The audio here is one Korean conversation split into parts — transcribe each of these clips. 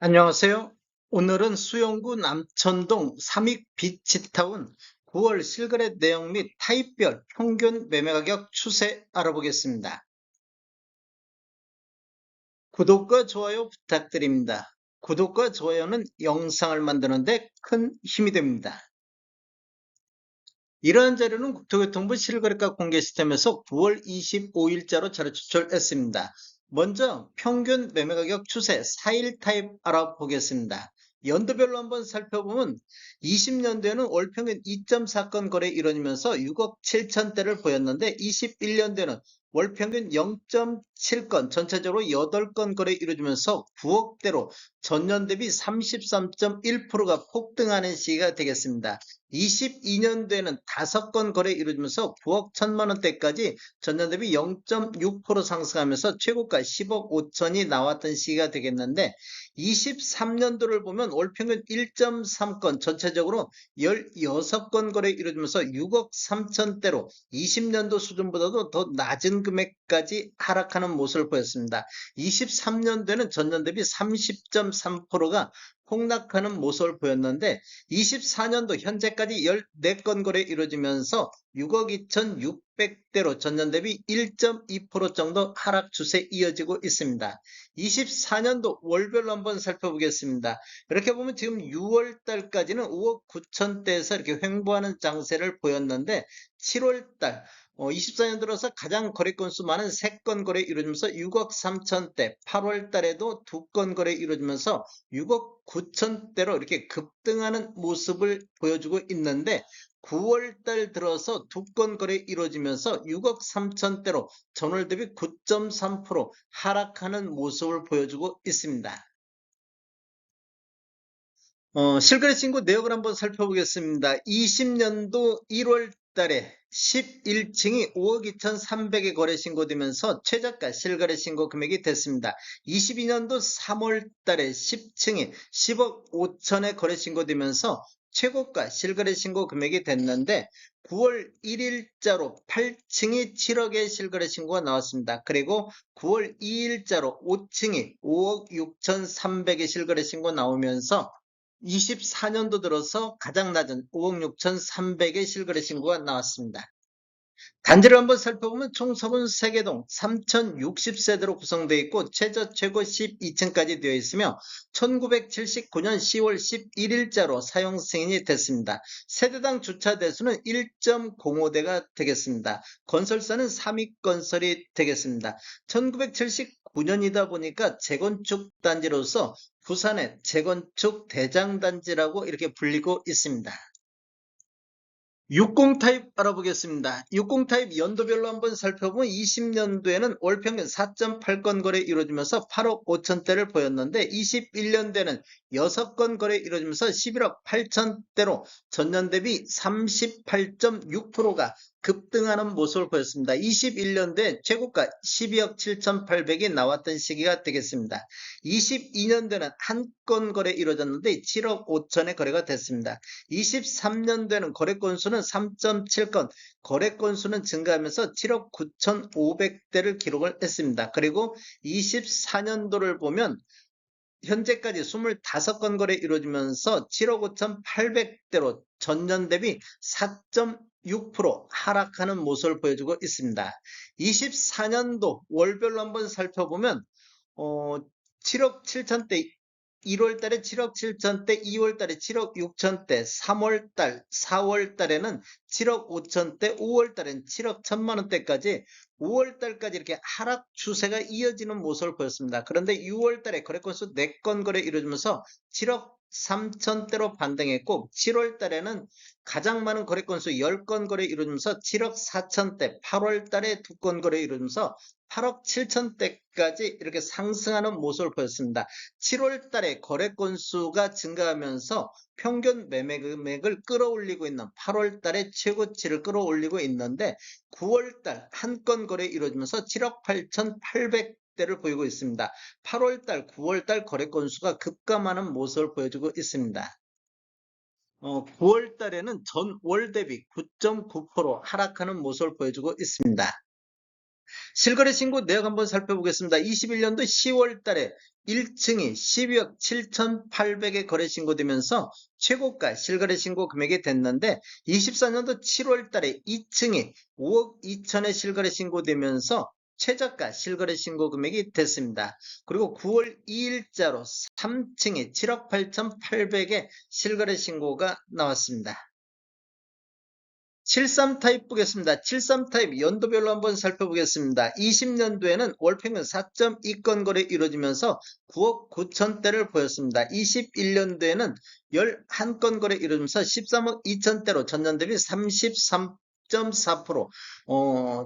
안녕하세요. 오늘은 수영구 남천동 삼익 비치타운 9월 실거래 내용 및 타입별 평균 매매가격 추세 알아보겠습니다. 구독과 좋아요 부탁드립니다. 구독과 좋아요는 영상을 만드는데 큰 힘이 됩니다. 이러한 자료는 국토교통부 실거래가 공개 시스템에서 9월 25일자로 자료 추출했습니다. 먼저 평균 매매가격 추세 4일 타입 알아보겠습니다. 연도별로 한번 살펴보면 20년도에는 월평균 2.4건 거래 이루어지면서 6억 7천대를 보였는데 21년도에는 월평균 0.7건, 전체적으로 8건 거래 이루어지면서 9억대로 전년 대비 33.1%가 폭등하는 시기가 되겠습니다. 22년도에는 5건 거래 이루어지면서 9억 1천만 원대까지 전년 대비 0.6% 상승하면서 최고가 10억 5천이 나왔던 시기가 되겠는데, 23년도를 보면 월 평균 1.3건, 전체적으로 16건 거래 이루어지면서 6억 3천대로 20년도 수준보다도 더 낮은 금액까지 하락하는 모습을 보였습니다. 23년도에는 전년 대비 30.3%가 폭락하는 모습을 보였는데, 24년도 현재까지 14건 거래 이루어지면서 6억 2,600대로 전년 대비 1.2% 정도 하락 추세 이어지고 있습니다. 24년도 월별로 한번 살펴보겠습니다. 이렇게 보면 지금 6월 달까지는 5억 9천대에서 이렇게 횡보하는 장세를 보였는데, 7월 달 24년 들어서 가장 거래 건수 많은 3건 거래 이루어지면서 6억 3천대, 8월 달에도 2건 거래 이루어지면서 6억 9천대로 이렇게 급등하는 모습을 보여주고 있는데, 9월 달 들어서 2건 거래 이루어지면서 6억 3천대로 전월 대비 9.3% 하락하는 모습을 보여주고 있습니다. 실거래 신고 내역을 한번 살펴보겠습니다. 20년도 1월 달에 11층이 5억 2,300에 거래 신고되면서 최저가 실거래 신고 금액이 됐습니다. 22년도 3월 달에 10층이 10억 5천에 거래 신고되면서 최고가 실거래 신고 금액이 됐는데, 9월 1일자로 8층이 7억의 실거래 신고가 나왔습니다. 그리고 9월 2일자로 5층이 5억 6,300의 실거래 신고 나오면서 24년도 들어서 가장 낮은 5억 6,300의 실거래 신고가 나왔습니다. 단지를 한번 살펴보면 총 서분 3개동 3,060세대로 구성되어 있고 최고 12층까지 되어 있으며 1979년 10월 11일자로 사용 승인이 됐습니다. 세대당 주차 대수는 1.05대가 되겠습니다. 건설사는 삼익건설이 되겠습니다. 1979년이다 보니까 재건축 단지로서 부산의 재건축 대장단지라고 이렇게 불리고 있습니다. 60 타입 알아보겠습니다. 60 타입 연도별로 한번 살펴보면 20년도에는 월 평균 4.8건 거래 이루어지면서 8억 5천대를 보였는데, 21년도에는 6건 거래 이루어지면서 11억 8천대로 전년 대비 38.6%가 급등하는 모습을 보였습니다. 21년도에 최고가 12억 7,800이 나왔던 시기가 되겠습니다. 22년도에는 한 건 거래 이루어졌는데 7억 5천의 거래가 됐습니다. 23년도에는 거래 건수는 3.7건, 거래 건수는 증가하면서 7억 9,500대를 기록을 했습니다. 그리고 24년도를 보면 현재까지 25건 거래 이루어지면서 7억 5,800대로 전년 대비 4.6% 하락하는 모습을 보여주고 있습니다. 24년도 월별로 한번 살펴보면 7억 7천대 1월 달에 7억 7천대, 2월 달에 7억 6천대, 3월 달, 4월 달에는 7억 5천대, 5월 달에는 7억 1천만 원대까지 5월 달까지 이렇게 하락 추세가 이어지는 모습을 보였습니다. 그런데 6월 달에 거래 건수 4건 거래 이루어지면서 7억 3천대로 반등했고, 7월 달에는 가장 많은 거래 건수 10건 거래 이루어지면서 7억 4천대, 8월 달에 2건 거래 이루어지면서 8억 7천대까지 이렇게 상승하는 모습을 보였습니다. 7월 달에 거래 건수가 증가하면서 평균 매매 금액을 끌어올리고 있는 8월 달에 최고치를 끌어올리고 있는데, 9월 달 한 건 거래 이루어지면서 7억 8,800대를 보이고 있습니다. 8월 달, 9월 달 거래 건수가 급감하는 모습을 보여주고 있습니다. 9월 달에는 전월 대비 9.9% 하락하는 모습을 보여주고 있습니다. 실거래 신고 내역 한번 살펴보겠습니다. 21년도 10월 달에 1층이 12억 7,800에 거래 신고되면서 최고가 실거래 신고 금액이 됐는데 24년도 7월 달에 2층이 5억 2천에 실거래 신고되면서 최저가 실거래 신고 금액이 됐습니다. 그리고 9월 2일자로 3층이 7억 8,800에 실거래 신고가 나왔습니다. 73 타입 보겠습니다. 73 타입 연도별로 한번 살펴보겠습니다. 20년도에는 월평균 4.2건 거래 이루어지면서 9억 9천대를 보였습니다. 21년도에는 11건 거래 이루어지면서 13억 2천대로 전년 대비 33.4%.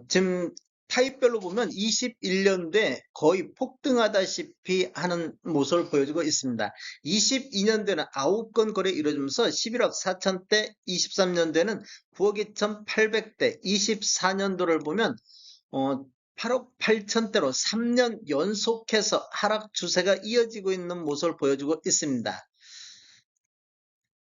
지금 타입별로 보면 21년도에 거의 폭등하다시피 하는 모습을 보여주고 있습니다. 22년도에는 9건 거래 이루어지면서 11억 4천대, 23년도에는 9억 2,800대, 24년도를 보면 8억 8천대로 3년 연속해서 하락 추세가 이어지고 있는 모습을 보여주고 있습니다.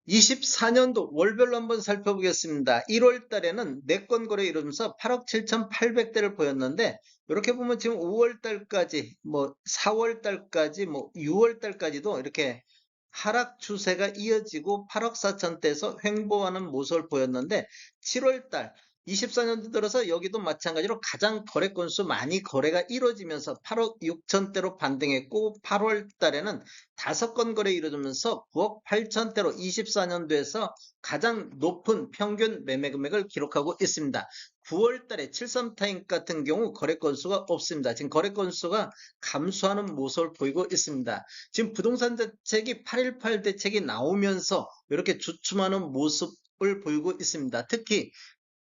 24년도 월별로 한번 살펴보겠습니다. 1월 달에는 4건 거래 이루면서 8억 7,800대를 보였는데 이렇게 보면 지금 5월 달까지 4월 달까지 6월 달까지도 이렇게 하락 추세가 이어지고 8억 4천대에서 횡보하는 모습을 보였는데 7월 달 24년도 들어서 여기도 마찬가지로 가장 거래 건수 많이 거래가 이루어지면서 8억 6천대로 반등했고 8월 달에는 5건 거래 이루어지면서 9억 8천대로 24년도에서 가장 높은 평균 매매 금액을 기록하고 있습니다. 9월 달에 73타임 같은 경우 거래 건수가 없습니다. 지금 거래 건수가 감소하는 모습을 보이고 있습니다. 지금 부동산 대책이 8.18 대책이 나오면서 이렇게 주춤하는 모습을 보이고 있습니다. 특히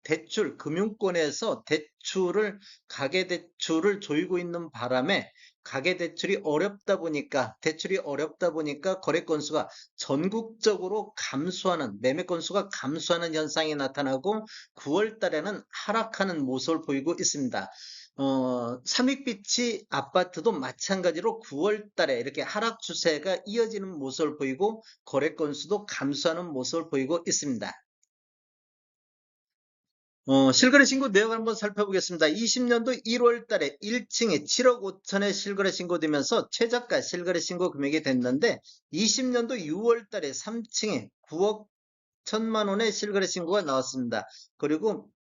대출, 금융권에서 가계대출을 조이고 있는 바람에 가계대출이 대출이 어렵다 보니까 거래 건수가 전국적으로 매매 건수가 감소하는 현상이 나타나고 9월 달에는 하락하는 모습을 보이고 있습니다. 삼익빛이 아파트도 마찬가지로 9월 달에 이렇게 하락 추세가 이어지는 모습을 보이고 거래 건수도 감소하는 모습을 보이고 있습니다. 실거래 신고 내역을 한번 살펴보겠습니다. 20년도 1월 달에 1층에 7억 5천에 실거래 신고되면서 최저가 실거래 신고 금액이 됐는데 20년도 6월 달에 3층에 9억 1천만 원의 실거래 신고가 나왔습니다. 그리고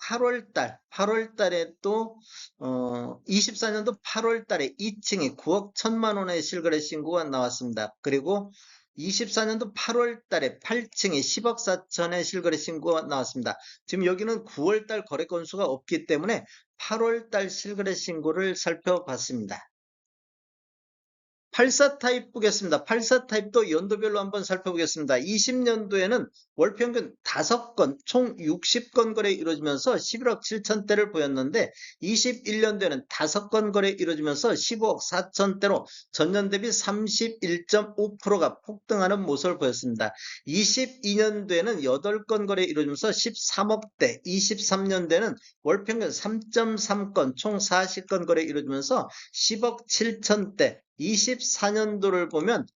8월 달에 또 24년도 8월 달에 2층에 9억 1천만 원의 실거래 신고가 나왔습니다. 그리고 24년도 8월 달에 8층에 10억 4천의 실거래 신고가 나왔습니다. 지금 여기는 9월 달 거래 건수가 없기 때문에 8월 달 실거래 신고를 살펴봤습니다. 84 타입 보겠습니다. 84 타입도 연도별로 한번 살펴보겠습니다. 20년도에는 월평균 5건, 총 60건 거래 이루어지면서 11억 7천대를 보였는데 21년도에는 5건 거래 이루어지면서 15억 4천대로 전년 대비 31.5%가 폭등하는 모습을 보였습니다. 22년도에는 8건 거래 이루어지면서 13억대, 23년도에는 월평균 3.3건, 총 40건 거래 이루어지면서 10억 7천대, 24년도를 보면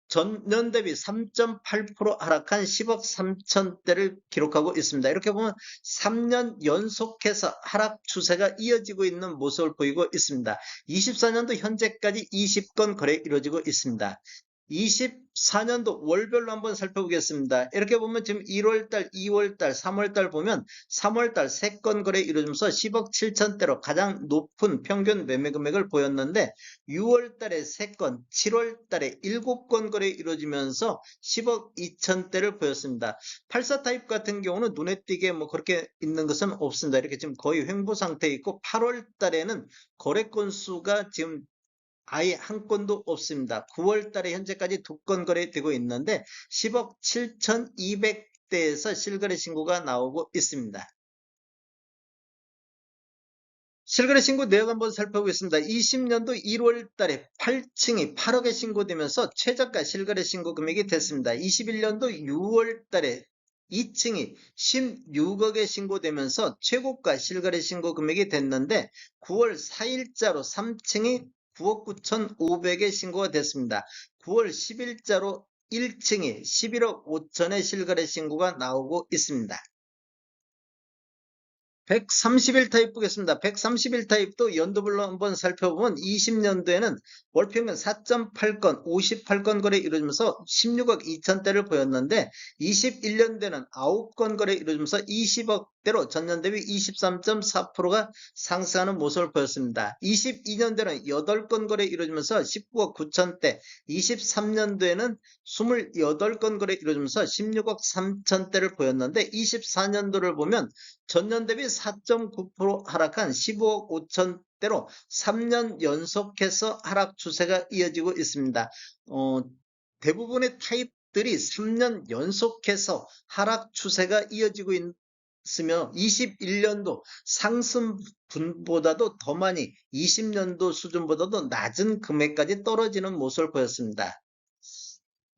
전년 대비 3.8% 하락한 10억 3천대를 기록하고 있습니다. 이렇게 보면 3년 연속해서 하락 추세가 이어지고 있는 모습을 보이고 있습니다. 24년도 현재까지 20건 거래 이루어지고 있습니다. 24년도 월별로 한번 살펴보겠습니다. 이렇게 보면 지금 1월달, 2월달, 3월달 보면 3월달 3건 거래 이루어지면서 10억 7천대로 가장 높은 평균 매매 금액을 보였는데 6월달에 3건, 7월달에 7건 거래 이루어지면서 10억 2천대를 보였습니다. 84 타입 같은 경우는 눈에 띄게 그렇게 있는 것은 없습니다. 이렇게 지금 거의 횡보 상태에 있고 8월달에는 거래 건수가 지금 아예 한 건도 없습니다. 9월 달에 현재까지 2건 거래되고 있는데 10억 7,200대에서 실거래 신고가 나오고 있습니다. 실거래 신고 내역 한번 살펴보겠습니다. 20년도 1월 달에 8층이 8억에 신고되면서 최저가 실거래 신고 금액이 됐습니다. 21년도 6월 달에 2층이 16억에 신고되면서 최고가 실거래 신고 금액이 됐는데 9월 4일자로 3층이 9억 9,500에 신고가 됐습니다. 9월 10일자로 1층이 11억 5천에 실거래 신고가 나오고 있습니다. 131 타입 보겠습니다. 131 타입도 연도별로 한번 살펴보면 20년도에는 월평균 4.8건, 58건 거래 이루어지면서 16억 2천대를 보였는데 21년도에는 9건 거래 이루어지면서 20억대로 전년 대비 23.4%가 상승하는 모습을 보였습니다. 22년도에는 8건 거래 이루어지면서 19억 9천대, 23년도에는 28건 거래 이루어지면서 16억 3천대를 보였는데 24년도를 보면 전년 대비 4.9% 하락한 15억 5천대로 3년 연속해서 하락 추세가 이어지고 있습니다. 대부분의 타입들이 3년 연속해서 하락 추세가 이어지고 있으며 21년도 상승분보다도 더 많이 20년도 수준보다도 낮은 금액까지 떨어지는 모습을 보였습니다.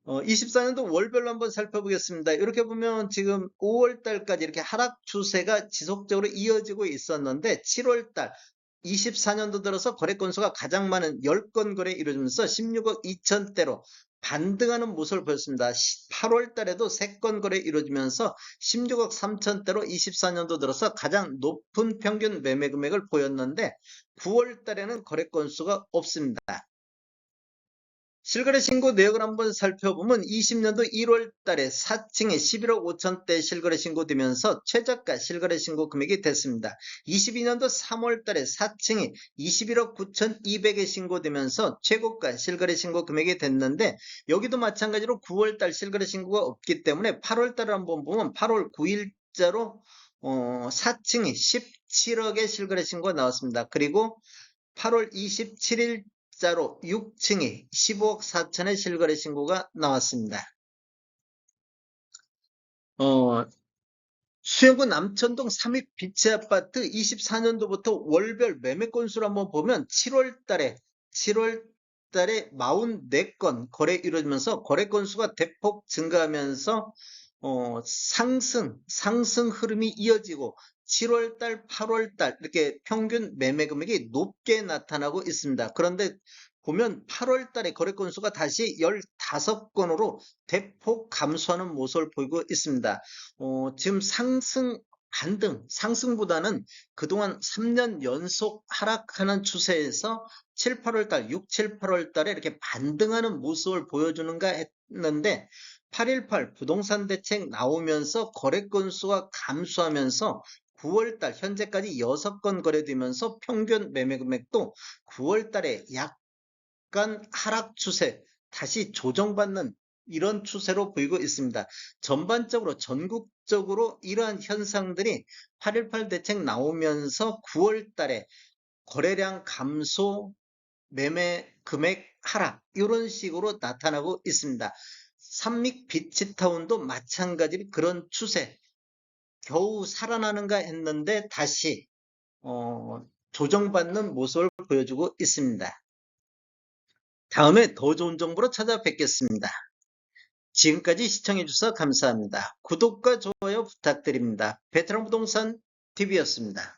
24년도 월별로 한번 살펴보겠습니다. 이렇게 보면 지금 5월달까지 이렇게 하락 추세가 지속적으로 이어지고 있었는데 7월달 24년도 들어서 거래 건수가 가장 많은 10건 거래 이루어지면서 16억 2천대로 반등하는 모습을 보였습니다. 8월 달에도 3건 거래 이루어지면서 16억 3천대로 24년도 들어서 가장 높은 평균 매매 금액을 보였는데 9월 달에는 거래 건수가 없습니다. 실거래 신고 내역을 한번 살펴보면 20년도 1월 달에 4층에 11억 5천대 실거래 신고되면서 최저가 실거래 신고 금액이 됐습니다. 22년도 3월 달에 4층에 21억 9천2백에 신고되면서 최고가 실거래 신고 금액이 됐는데 여기도 마찬가지로 9월 달 실거래 신고가 없기 때문에 8월 달을 한번 보면 8월 9일자로 4층에 17억의 실거래 신고가 나왔습니다. 그리고 8월 27일 자로 6층에 15억 4천의 실거래 신고가 나왔습니다. 수영구 남천동 3익 비치 아파트 24년도부터 월별 매매 건수를 한번 보면 7월 달에 44건 거래 이루어지면서 거래 건수가 대폭 증가하면서 상승 흐름이 이어지고 7월달, 8월달 이렇게 평균 매매 금액이 높게 나타나고 있습니다. 그런데 보면 8월달에 거래 건수가 다시 15건으로 대폭 감소하는 모습을 보이고 있습니다. 지금 반등, 상승보다는 그동안 3년 연속 하락하는 추세에서 7, 8월달, 6, 7, 8월달에 이렇게 반등하는 모습을 보여주는가 했는데 8.18 부동산 대책 나오면서 거래 건수가 감소하면서 9월달 현재까지 6건 거래되면서 평균 매매 금액도 9월달에 약간 하락 추세, 다시 조정받는 이런 추세로 보이고 있습니다. 전반적으로 전국적으로 이러한 현상들이 8.18 대책 나오면서 9월달에 거래량 감소, 매매 금액 하락 이런 식으로 나타나고 있습니다. 삼믹 비치타운도 마찬가지로 그런 추세, 겨우 살아나는가 했는데 다시 조정받는 모습을 보여주고 있습니다. 다음에 더 좋은 정보로 찾아뵙겠습니다. 지금까지 시청해주셔서 감사합니다. 구독과 좋아요 부탁드립니다. 베테랑 부동산 TV였습니다.